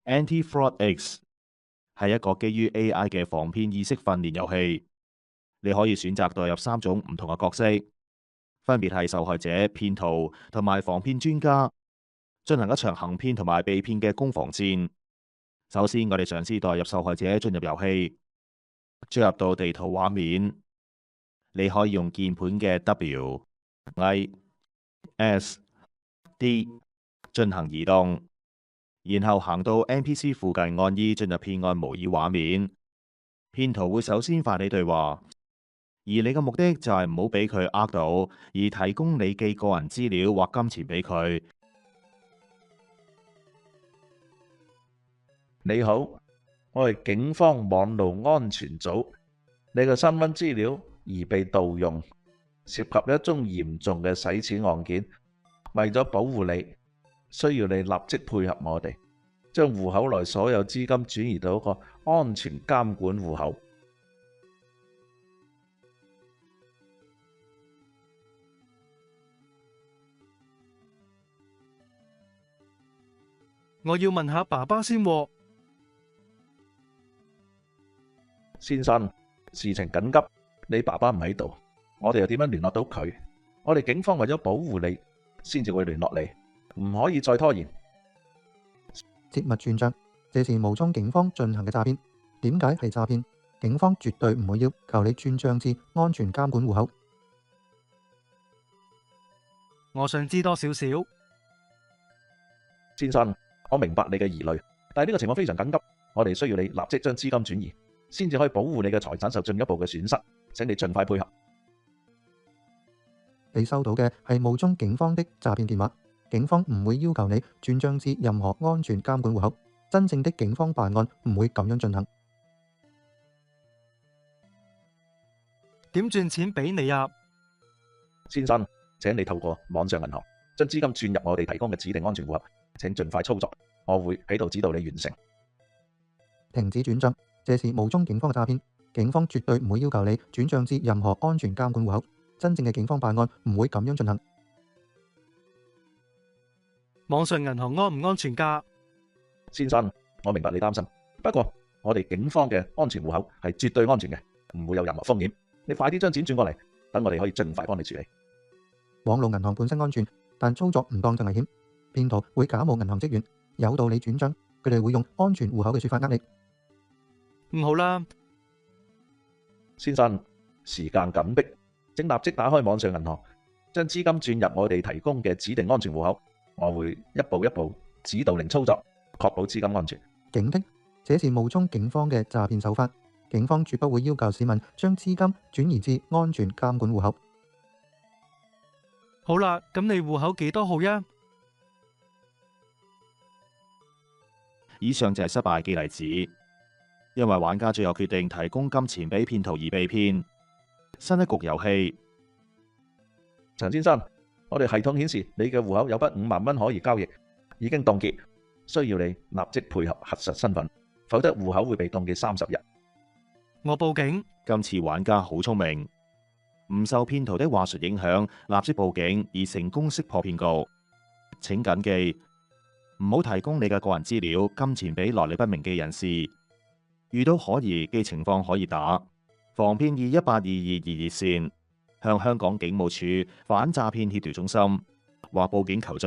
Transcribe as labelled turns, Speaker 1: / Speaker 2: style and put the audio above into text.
Speaker 1: Anti-Fraud X 係一個基於 AI 嘅防騙意識訓練遊戲。你可以選擇代入3種唔同嘅角色，分別係受害者、騙徒同埋防騙專家，進行一場行騙同埋被騙嘅攻防戰。首先，我哋嘗試代入受害者進入遊戲，進入到地圖畫面，你可以用鍵盤嘅 W、I、S、D 進行移動，然後行到 NPC 附近按 E 進入騙案模擬畫面。騙徒會首先發你對話，而你嘅目的就係唔好俾佢呃到，而提供你嘅個人資料或金錢俾佢。
Speaker 2: 你好，我係警方網路安全組，你嘅身份資料疑被盜用，涉及一宗嚴重嘅洗錢案件。為咗保護你，需要你立即配合我哋，將戶口內所有資金轉移到一個安全監管戶口。
Speaker 3: 我要問下爸爸先喎。
Speaker 2: 先生，事情緊急，你爸爸唔喺度，我哋又點樣聯絡到佢？我哋警方為咗保護你，先至會聯絡你，唔可以再拖延。
Speaker 4: 切勿轉賬，這是冒充警方進行嘅詐騙。點解係詐騙？警方絕對唔會要求你轉賬至安全監管戶口。
Speaker 3: 我想知多少少。
Speaker 2: 先生，我明白你嘅疑慮，但係呢個情況非常緊急，我哋需要你立即將資金轉移，先至可以保護你嘅財產受進一步嘅損失。請你盡快配合。
Speaker 4: 你收到嘅係冒充警方的詐騙電話，警方唔會要求你轉賬至任何安全監管戶口。真正的警方辦案唔會咁樣進行。
Speaker 3: 點轉錢俾你啊？
Speaker 2: 先生，請你透過網上銀行將資金轉入我哋提供嘅指定安全戶口。請盡快操作，我會喺度指導你完成。
Speaker 4: 停止轉賬，這是冒充警方嘅詐騙。警方絕對唔會要求你轉賬至任何安全監管戶口。真正嘅警方辦案唔會咁樣進行。
Speaker 3: 網上銀行安唔安全㗎？
Speaker 2: 先生，我明白你擔心，不過我哋警方嘅安全戶口係絕對安全嘅，唔會有任何風險。你快啲將錢轉過嚟，等我哋可以盡快幫你處理。
Speaker 4: 網絡銀行本身安全，但操作唔當就危險。騙徒會假冒銀行職員，誘導你轉賬，佢哋會用安全戶口嘅說法呃你。
Speaker 3: 唔好啦，
Speaker 2: 先生，時間緊迫，請立即打開網上銀行，將資金轉入我哋提供嘅指定安全戶口。我會一步一步指導您操作，確保資金安全。
Speaker 4: 警惕，這是冒充警方嘅詐騙手法。警方絕不會要求市民將資金轉移至安全監管戶口。
Speaker 3: 好啦，咁你戶口幾多號呀？
Speaker 1: 以上就係失敗嘅例子，因為玩家最後決定提供金錢俾騙徒而被騙。新一局遊戲，
Speaker 2: 陳先生，我哋系統顯示你嘅戶口有筆5萬蚊可以交易，已經凍結，需要你立即配合核實身份，否則戶口會被凍結30日。
Speaker 3: 我報警。
Speaker 1: 今次玩家好聰明，唔受騙徒的話術影響，立即報警而成功識破騙局。請謹記，唔好提供你嘅個人資料、金錢俾來歷不明嘅人士。遇到可疑嘅情況可以打防騙21822熱線，向香港警務處反詐騙協調中心或報警求助。